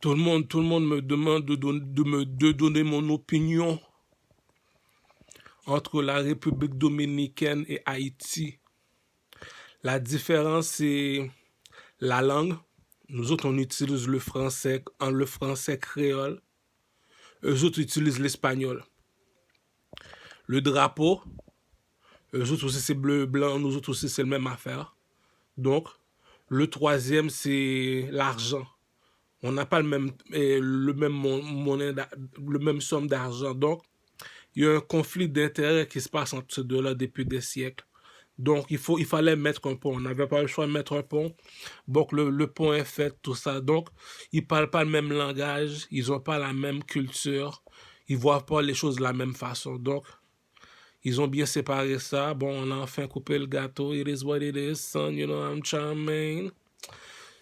Tout le monde me demande de donner mon opinion entre la République dominicaine et Haïti. La différence, c'est la langue. Nous autres, on utilise le français créole. Eux autres utilisent l'espagnol. Le drapeau, eux autres aussi c'est bleu et blanc, nous autres aussi c'est la même affaire. Donc, le troisième, c'est l'argent. On n'a pas le même monnaie, le même somme d'argent. Donc, il y a un conflit d'intérêts qui se passe entre ces deux-là depuis des siècles. Donc, il fallait mettre un pont. On n'avait pas le choix de mettre un pont. Donc, le pont est fait, tout ça. Donc, ils ne parlent pas le même langage. Ils n'ont pas la même culture. Ils ne voient pas les choses de la même façon. Donc, ils ont bien séparé ça. Bon, on a enfin coupé le gâteau. It is what it is, son. You know I'm charming.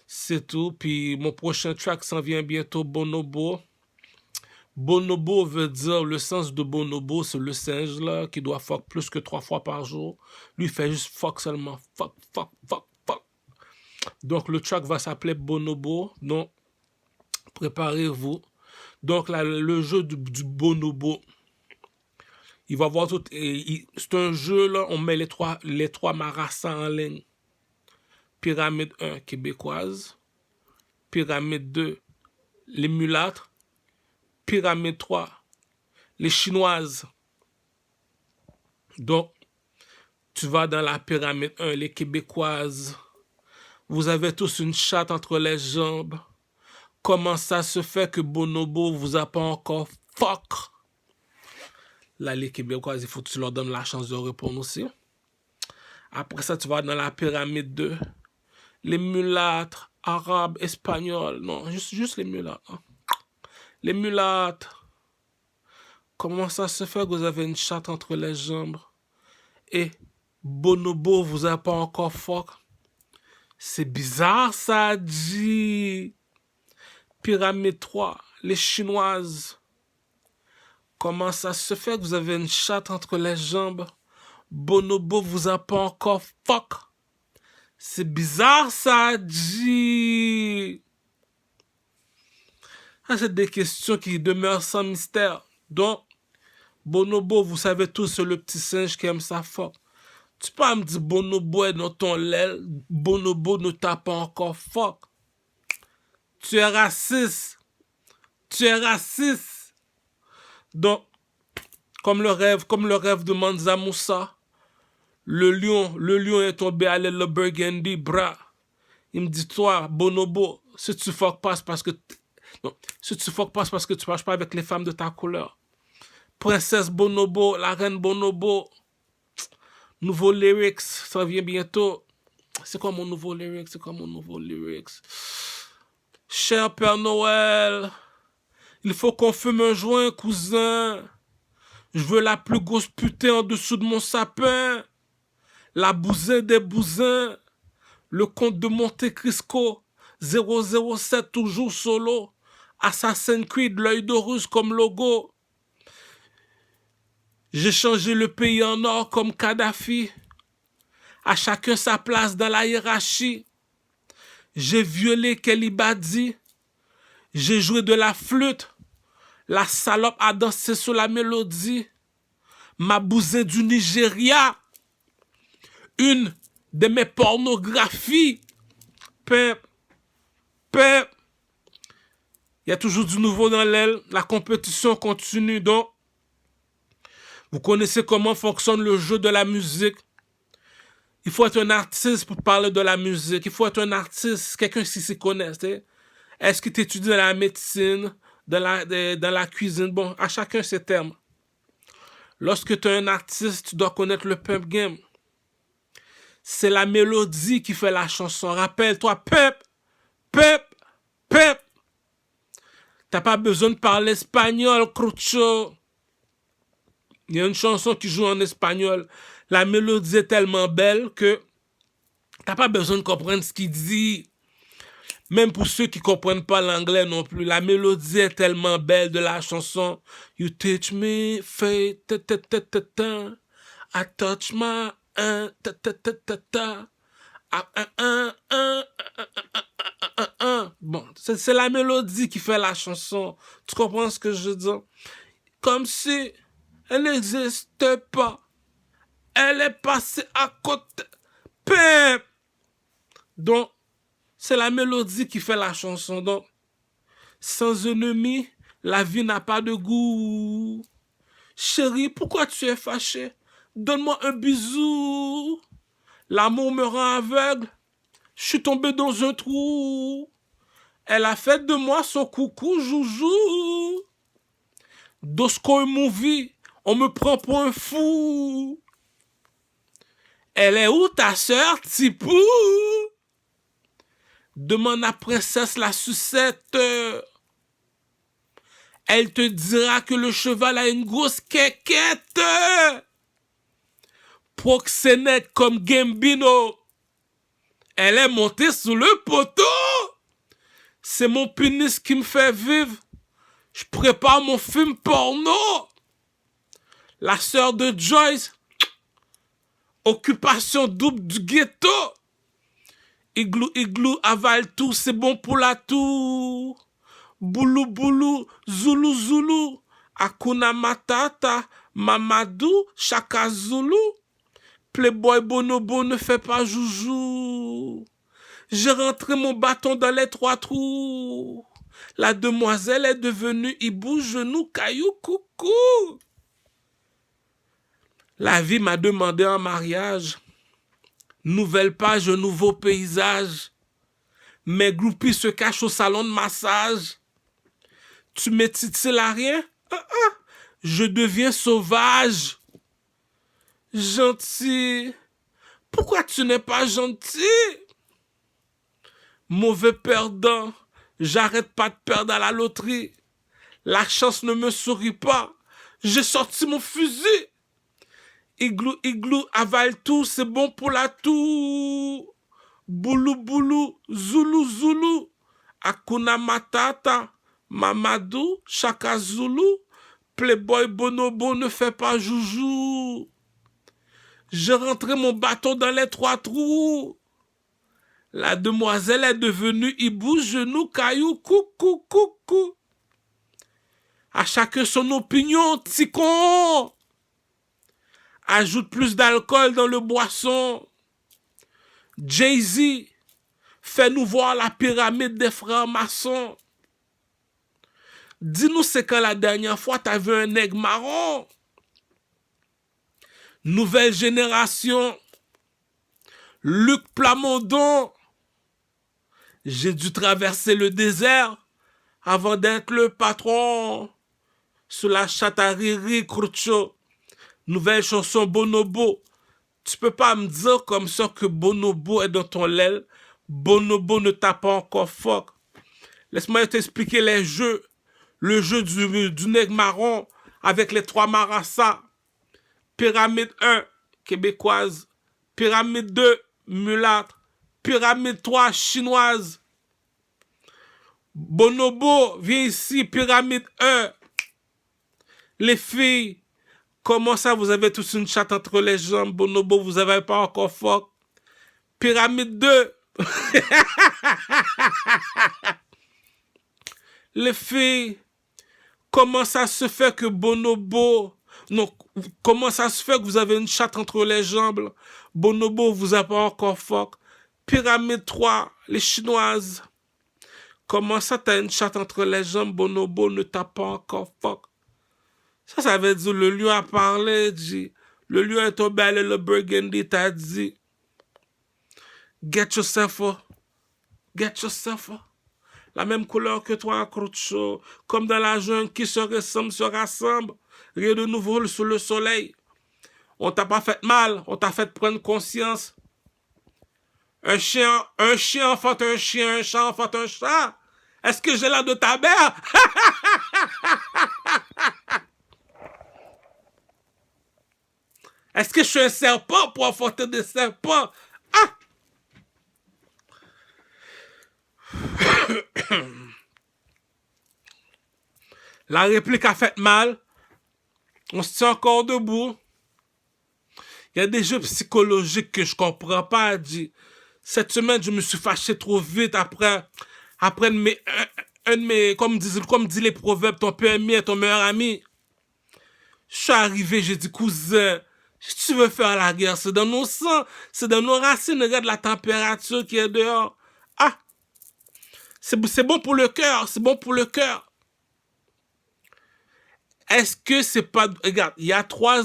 C'est tout. Puis, mon prochain track s'en vient bientôt, Bonobo. Bonobo veut dire, le sens de bonobo, c'est le singe là qui doit fuck plus que 3 fois par jour. Lui, il fait juste fuck seulement. Fuck, fuck, fuck, fuck. Donc, le track va s'appeler Bonobo. Donc, préparez-vous. Donc, là, le jeu du bonobo, il va voir tout. C'est un jeu là, on met les trois marassans en ligne. Pyramide 1, québécoise. Pyramide 2, les mulâtres. Pyramide 3, les chinoises. Donc, tu vas dans la pyramide 1, les québécoises. Vous avez tous une chatte entre les jambes. Comment ça se fait que Bonobo vous a pas encore fuck? Là, les québécoises, il faut que tu leur donnes la chance de répondre aussi. Après ça, tu vas dans la pyramide 2. Les mulâtres, arabes, espagnols. Non, juste les mulâtres. Hein. Les mulâtres. Comment ça se fait que vous avez une chatte entre les jambes? Et Bonobo vous a pas encore fuck? C'est bizarre ça, dit. Pyramide 3, les chinoises. Comment ça se fait que vous avez une chatte entre les jambes? Bonobo vous a pas encore fuck? C'est bizarre ça, dit. Ah, c'est des questions qui demeurent sans mystère. Donc, Bonobo, vous savez tous, c'est le petit singe qui aime sa fuck. Tu peux me dire Bonobo est dans ton lait, Bonobo ne t'a pas encore fuck. Tu es raciste. Tu es raciste. Donc, comme le rêve de Mansa Moussa, le lion est tombé à l'aile de Burgundy, bras. Il me dit, toi, Bonobo, si tu fuck pas, c'est parce que... Non, si tu fuck pas, c'est parce que tu marches pas avec les femmes de ta couleur. Princesse Bonobo, la reine Bonobo, nouveau lyrics, ça vient bientôt. C'est quoi mon nouveau lyrics? Cher Père Noël, il faut qu'on fume un joint, cousin. Je veux la plus grosse putain en dessous de mon sapin. La bousin des bousins. Le comte de Monte Cristo. 007 toujours solo. Assassin's Creed, l'œil d'Horus comme logo. J'ai changé le pays en or comme Kadhafi. À chacun sa place dans la hiérarchie. J'ai violé Kelly Badi. J'ai joué de la flûte. La salope a dansé sur la mélodie. Ma bousin du Nigeria. Une de mes pornographies. Pep. Il y a toujours du nouveau dans l'aile. La compétition continue. Donc, vous connaissez comment fonctionne le jeu de la musique. Il faut être un artiste pour parler de la musique. Il faut être un artiste, quelqu'un qui s'y connaît. Est-ce que tu étudies dans la médecine, dans la cuisine? Bon, à chacun ses termes. Lorsque tu es un artiste, tu dois connaître le pep game. C'est la mélodie qui fait la chanson. Rappelle-toi, pep. T'as pas besoin de parler espagnol, Crucho. Il y a une chanson qui joue en espagnol. La mélodie est tellement belle que t'as pas besoin de comprendre ce qu'il dit. Même pour ceux qui comprennent pas l'anglais non plus. La mélodie est tellement belle de la chanson. You teach me faith, I touch my Bon, c'est la mélodie qui fait la chanson. Tu comprends ce que je veux dire? Comme si elle n'existait pas. Elle est passée à côté. Pim! Donc, c'est la mélodie qui fait la chanson. Donc, sans ennemi, la vie n'a pas de goût. Chérie, pourquoi tu es fâché? Donne-moi un bisou. L'amour me rend aveugle. Je suis tombé dans un trou. Elle a fait de moi son coucou joujou. Dosco movie, on me prend pour un fou. Elle est où ta sœur, Tipou? Demande à princesse la sucette. Elle te dira que le cheval a une grosse quéquette. Proxénète comme Gambino. Elle est montée sous le poteau. C'est mon pénis qui me fait vivre. Je prépare mon film porno. La sœur de Joyce. Occupation double du ghetto. Igloo, igloo, avale tout, c'est bon pour la tour. Boulou, boulou, zoulou, zoulou. Hakuna Matata, Mamadou, Chaka Zulu. Playboy Bonobo ne fait pas joujou. J'ai rentré mon bâton dans les 3 trous. La demoiselle est devenue hibou, genou, caillou, coucou. La vie m'a demandé en mariage. Nouvelle page, un nouveau paysage. Mes groupies se cachent au salon de massage. Tu m'étitilles à rien? Je deviens sauvage. Gentil. Pourquoi tu n'es pas gentil? Mauvais perdant. J'arrête pas de perdre à la loterie. La chance ne me sourit pas. J'ai sorti mon fusil. Igloo, igloo, avale tout, c'est bon pour la toux. Boulou, boulou, zoulou, zoulou. Hakuna Matata, Mamadou, Chaka Zulu. Playboy Bonobo ne fait pas joujou. J'ai rentré mon bâton dans les 3 trous. La demoiselle est devenue hibou, genou, caillou, coucou, coucou. À chacun son opinion, ticon. Ajoute plus d'alcool dans le boisson. Jay-Z, fais-nous voir la pyramide des frères maçons. Dis-nous c'est quand la dernière fois t'as vu un nègre marron. Nouvelle génération. Luc Plamondon. J'ai dû traverser le désert avant d'être le patron. Sous la chatte à Riri Crucho. Nouvelle chanson Bonobo. Tu peux pas me dire comme ça que Bonobo est dans ton l'aile. Bonobo ne t'a pas encore fuck. Laisse-moi t'expliquer les jeux. Le jeu du nègre marron avec les 3 marassas. Pyramide 1, québécoise. Pyramide 2, mulâtre. Pyramide 3, chinoise. Bonobo, viens ici. Pyramide 1. Les filles, comment ça, vous avez tous une chatte entre les jambes? Bonobo, vous avez pas encore fuck. Pyramide 2. Les filles, comment ça se fait que Bonobo... Non, comment ça se fait que vous avez une chatte entre les jambes? Bonobo, vous avez pas encore fuck. Pyramide 3, les chinoises. Comment ça, t'as une chatte entre les jambes? Bonobo ne t'a pas encore fuck. Ça veut dire le lion a parlé, dit. Le lion est tombé à le Burgundy, t'as dit. Get yourself up. Get yourself up. La même couleur que toi, Crucho. Comme dans la jungle qui se ressemble, se rassemble. Rien de nouveau sous le soleil. On t'a pas fait mal, on t'a fait prendre conscience. Un chien enfante un chien, un chat enfante un chat. Est-ce que j'ai l'air de ta mère? Est-ce que je suis un serpent pour enfanter des serpents? Ah! La réplique a fait mal. On se tient encore debout. Il y a des jeux psychologiques que je comprends pas. Dit. Cette semaine, je me suis fâché trop vite après Après, comme dit les proverbes, ton père ami est ton meilleur ami. Je suis arrivé, j'ai dit, cousin, si tu veux faire la guerre, c'est dans nos sangs, c'est dans nos racines, regarde la température qui est dehors. Ah, c'est bon pour le cœur, c'est bon pour le cœur. Est-ce que c'est pas... Regarde, il y a trois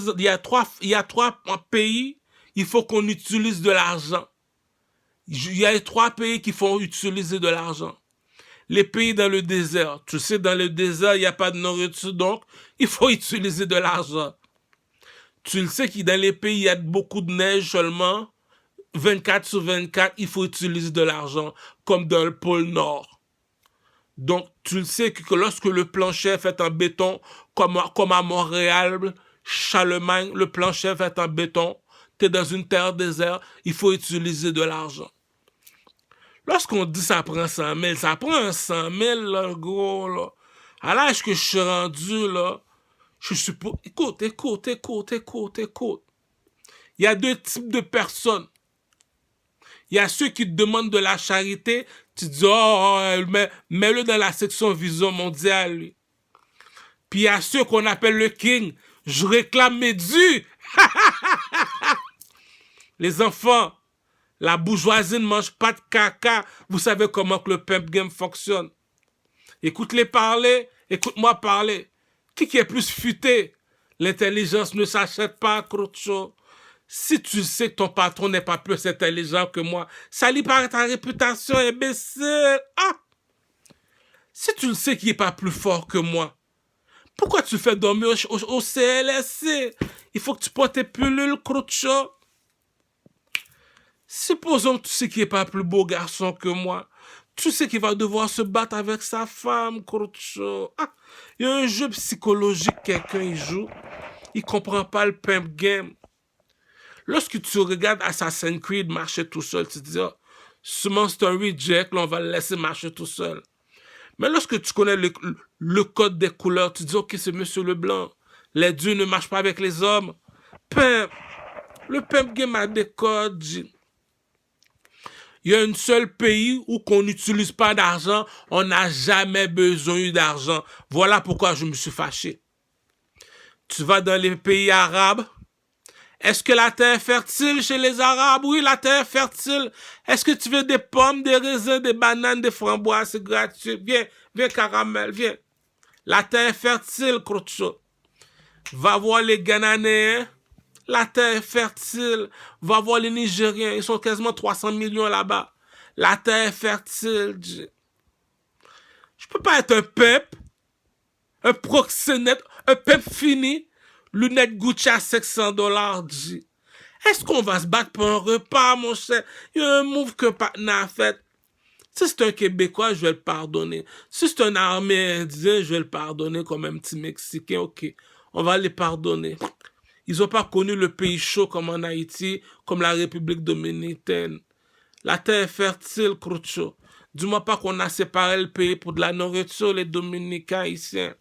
pays, il faut qu'on utilise de l'argent. Il y a 3 pays qui font utiliser de l'argent. Les pays dans le désert. Tu sais, dans le désert, il n'y a pas de nourriture, donc il faut utiliser de l'argent. Tu le sais que dans les pays, il y a beaucoup de neige seulement. 24/24, il faut utiliser de l'argent, comme dans le pôle Nord. Donc, tu le sais que lorsque le plancher est fait en béton, comme à Montréal, Charlemagne, le plancher est fait en béton, tu es dans une terre déserte, il faut utiliser de l'argent. Lorsqu'on dit ça prend 100 000, ça prend un 100 000, là, gros, là. À l'âge que je suis rendu, là, je suis pas... Écoute. Il y a 2 types de personnes. Il y a ceux qui te demandent de la charité, tu dis, mets-le dans la section Vision mondiale, lui. Puis il y a ceux qu'on appelle le king. Je réclame mes dus. Les enfants, la bourgeoisie ne mange pas de caca. Vous savez comment que le pimp game fonctionne. Écoute-les parler, écoute-moi parler. Qui est plus futé? L'intelligence ne s'achète pas, Crocho. Si tu sais que ton patron n'est pas plus intelligent que moi, ça lit par ta réputation, imbécile. Ah! Si tu le sais qu'il n'est pas plus fort que moi, pourquoi tu fais dormir au CLSC? Il faut que tu portes tes pilules, Crocho. Supposons que tu sais qu'il n'est pas plus beau garçon que moi. Tu sais qu'il va devoir se battre avec sa femme, Crocho. Ah! Il y a un jeu psychologique, quelqu'un y joue. Il comprend pas le pimp game. Lorsque tu regardes Assassin's Creed marcher tout seul, tu te dis, oh, ce Monster Reject, là, on va le laisser marcher tout seul. Mais lorsque tu connais le code des couleurs, tu te dis, ok, c'est Monsieur Leblanc. Les dieux ne marchent pas avec les hommes. Pimp. Le pimp game a des codes. Il y a un seul pays où qu'on n'utilise pas d'argent, on n'a jamais besoin d'argent. Voilà pourquoi je me suis fâché. Tu vas dans les pays arabes. Est-ce que la terre est fertile chez les Arabes? Oui, la terre est fertile. Est-ce que tu veux des pommes, des raisins, des bananes, des framboises? C'est gratuit. Viens, caramel, viens. La terre est fertile, Crocho. Va voir les Ghanéens. La terre est fertile. Va voir les Nigériens. Ils sont quasiment 300 millions là-bas. La terre est fertile. Je peux pas être un pimp, un proxénète, un pimp fini. Lunettes Gucci à $500, Est-ce qu'on va se battre pour un repas, mon cher? Il y a un move que Patna a fait. Si c'est un Québécois, je vais le pardonner. Si c'est un Amérindien, je vais le pardonner comme un petit Mexicain. Ok, on va les pardonner. Ils n'ont pas connu le pays chaud comme en Haïti, comme la République dominicaine. La terre est fertile, Crucho. Dis-moi pas qu'on a séparé le pays pour de la nourriture, les Dominicains haïtiens.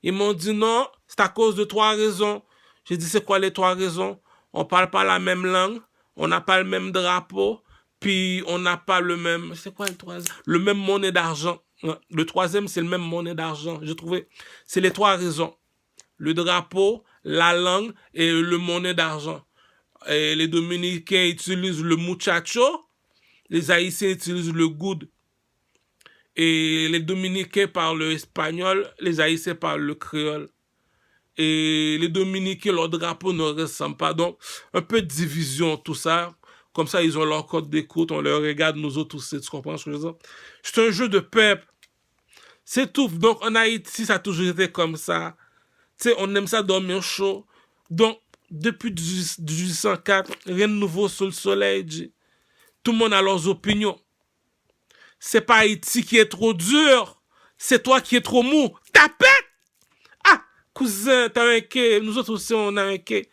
Ils m'ont dit non, c'est à cause de 3 raisons. J'ai dit, c'est quoi les 3 raisons? On parle pas la même langue, on n'a pas le même drapeau, puis on n'a pas le même... C'est quoi le 3e? Le même monnaie d'argent. Le 3e, c'est le même monnaie d'argent. J'ai trouvé. C'est les 3 raisons. Le drapeau, la langue et le monnaie d'argent. Et les Dominicains utilisent le muchacho, les Haïtiens utilisent le good. Et les Dominicains parlent l'espagnol, les Haïtiens parlent le créole. Et les Dominicains, leur drapeau ne ressemble pas. Donc, un peu de division, tout ça. Comme ça, ils ont leur code d'écoute, on leur regarde, nous autres aussi, tu comprends ce que je veux dire? C'est un jeu de peuple. C'est tout. Donc, en Haïti, ça a toujours été comme ça. Tu sais, on aime ça dormir chaud. Donc, depuis 1804, rien de nouveau sous le soleil. Tout le monde a leurs opinions. C'est pas Haïti qui est trop dur. C'est toi qui es trop mou. Tapette! Ah! Cousin, t'as un quai. Nous autres aussi, on a un quai.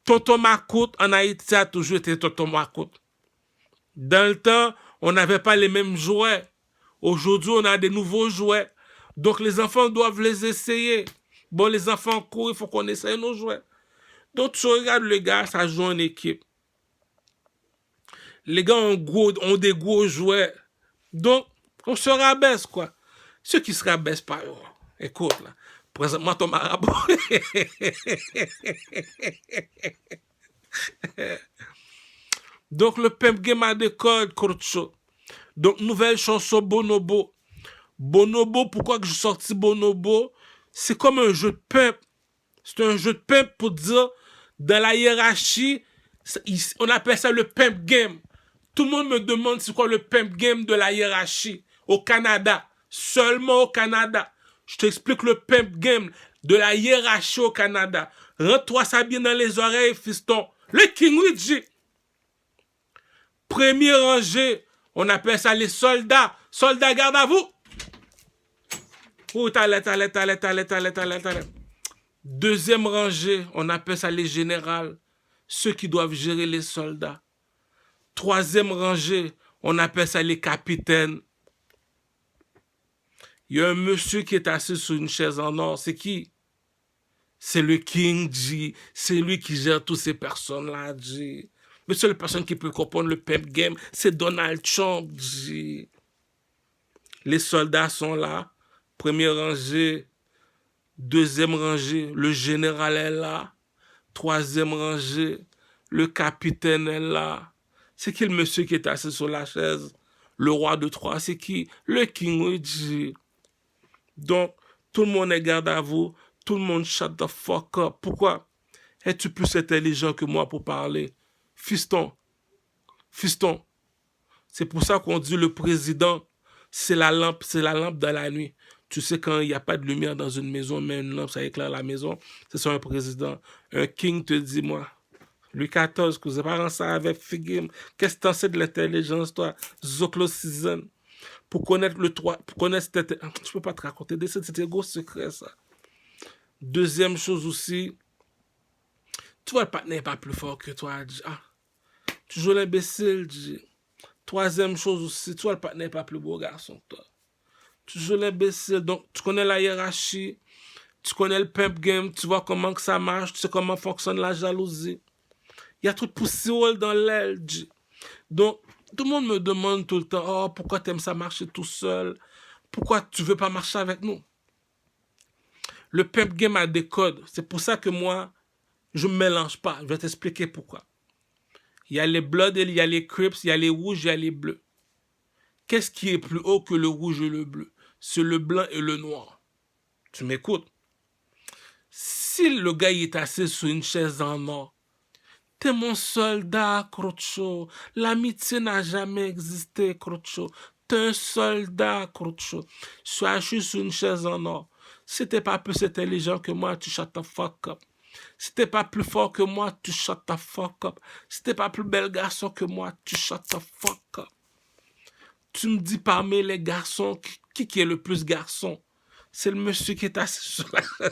Tonton Macoute, en Haïti, a toujours été Tonton Macoute. Dans le temps, on n'avait pas les mêmes jouets. Aujourd'hui, on a des nouveaux jouets. Donc, les enfants doivent les essayer. Bon, les enfants courent, il faut qu'on essaye nos jouets. Donc, tu regardes les gars, ça joue en équipe. Les gars ont des gros jouets. Donc, On se rabaisse, quoi. Ceux qui se rabaissent pas, oh, écoute, là, présentement, ton marabout. Donc, le pimp game a des codes, Korcho. Donc, nouvelle chanson Bonobo. Bonobo, pourquoi que je sorti Bonobo? C'est comme un jeu de pimp. C'est un jeu de pimp pour dire, dans la hiérarchie, on appelle ça le pimp game. Tout le monde me demande c'est quoi le pimp game de la hiérarchie au Canada. Seulement au Canada. Je t'explique le pimp game de la hiérarchie au Canada. Rentre-toi ça bien dans les oreilles, fiston. Le King Luigi. Premier rangé, on appelle ça les soldats. Soldats, garde à vous. Oh, t'allais. Deuxième rangée, on appelle ça les générales. Ceux qui doivent gérer les soldats. Troisième rangée, on appelle ça les capitaines. Il y a un monsieur qui est assis sur une chaise en or. C'est qui? C'est le King G. C'est lui qui gère toutes ces personnes-là, G. Mais seule personne qui peut comprendre le pimp game, c'est Donald Trump, G. Les soldats sont là. Première rangée. Deuxième rangée, le général est là. Troisième rangée, le capitaine est là. C'est qui le monsieur qui est assis sur la chaise? Le roi de Troie, c'est qui? Le King Luigi. Donc, tout le monde est garde à vous. Tout le monde shut the fuck up. Pourquoi? Es-tu plus intelligent que moi pour parler? Fiston. Fiston. C'est pour ça qu'on dit le président, c'est la lampe dans la nuit. Tu sais, quand il n'y a pas de lumière dans une maison, mais une lampe, ça éclaire la maison, c'est ça un président. Un king te dit, moi, Louis XIV, que vous parents ça avec Figim, qu'est-ce que t'en sais de l'intelligence, toi? Zoclo Season. Pour connaître le 3, pour connaître cette... Je peux pas te raconter, c'était gros secret, ça. Deuxième chose aussi, tu vois, le partenaire n'est pas plus fort que toi. Ah, tu joues l'imbécile, dis. Troisième chose aussi, tu vois, le partenaire n'est pas plus beau garçon que toi. Tu joues l'imbécile, donc tu connais la hiérarchie, tu connais le pimp game, tu vois comment que ça marche, tu sais comment fonctionne la jalousie. Il y a trop de poussière dans l'aile. Donc, tout le monde me demande tout le temps, oh, pourquoi tu aimes ça marcher tout seul? Pourquoi tu veux pas marcher avec nous? Le pimp game a des codes. C'est pour ça que moi, je ne me mélange pas. Je vais t'expliquer pourquoi. Il y a les Bloods, il y a les Crips, il y a les rouges, il y a les bleus. Qu'est-ce qui est plus haut que le rouge et le bleu? C'est le blanc et le noir. Tu m'écoutes? Si le gars il est assis sur une chaise en or, t'es mon soldat, Crocho. L'amitié n'a jamais existé, Crocho. T'es un soldat, Crocho. Sois assis sur une chaise en or. Si t'es pas plus intelligent que moi, tu shut the fuck up. Si t'es pas plus fort que moi, tu shut the fuck up. Si t'es pas plus bel garçon que moi, tu shut the fuck up. Tu me dis parmi les garçons, qui est le plus garçon? C'est le monsieur qui est assis sur la chaise.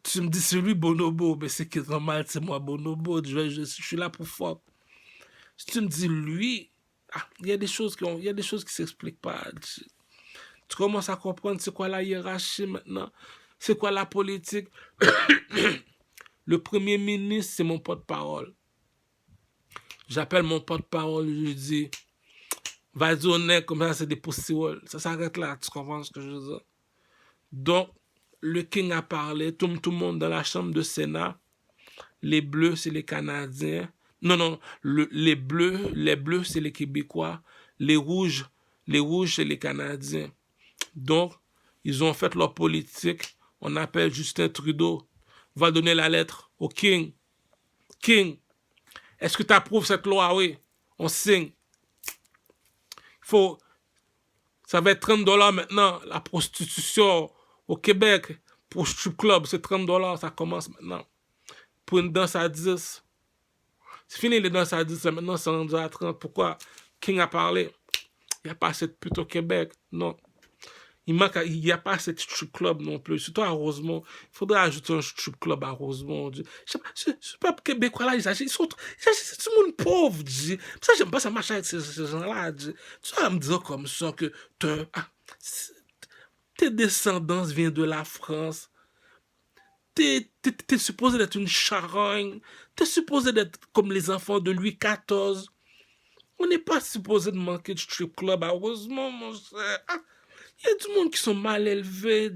Tu me dis, c'est lui Bonobo, mais c'est qui est normal, c'est moi Bonobo, je suis là pour fuck. Si tu me dis lui, il y a des choses qui s'expliquent pas. Tu commences à comprendre c'est quoi la hiérarchie maintenant, c'est quoi la politique. Le premier ministre, c'est mon porte-parole. J'appelle mon porte-parole, je lui dis, vas-y honnête, comme ça c'est des poussières. Ça s'arrête là, tu comprends ce que je veux dire? Donc, le King a parlé, tout le monde dans la chambre de Sénat. Les bleus, c'est les Canadiens. Non, les bleus, c'est les Québécois. Les rouges, c'est les Canadiens. Donc, ils ont fait leur politique. On appelle Justin Trudeau. Va donner la lettre au King. King, est-ce que tu approuves cette loi? Oui, on signe. Ça va être 30 $ maintenant, la prostitution au Québec. Pour strip club, c'est 30 $, ça commence maintenant. Pour une danse à 10. C'est fini les danses à 10, maintenant c'est rendu à 30. Pourquoi? King a parlé. Il n'y a pas assez de pute au Québec. Non. Il n'y a pas assez de strip club non plus. Surtout à Rosemont. Il faudrait ajouter un strip club à Rosemont. Ce peuple québécois là, c'est tout le monde pauvre. Ça, j'aime pas ça marche avec ces gens-là. Tu vas me dire comme ça que tes descendants viennent de la France. T'es supposé d'être une charogne. T'es supposé d'être comme les enfants de Louis XIV. On n'est pas supposé de manquer de strip club, heureusement, mon cher. Il y a du monde qui sont mal élevés.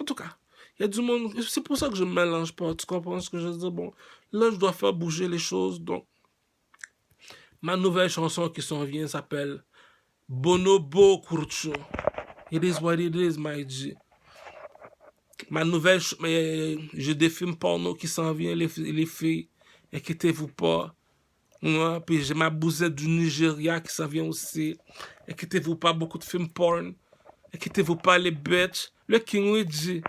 En tout cas, il y a du monde. C'est pour ça que je ne mélange pas. Tu comprends ce que je veux dire? Bon, là, je dois faire bouger les choses. Donc, ma nouvelle chanson qui s'en vient s'appelle Bonobo Curcho. It is what it is, my G. Ma nouvelle. J'ai des films porno qui s'en viennent, les filles. Inquiétez-vous pas. Ouais, puis j'ai ma bousette du Nigeria qui s'en vient aussi. Inquiétez-vous pas, beaucoup de films porn. Inquiétez-vous pas, les bitches. Le King Ouija.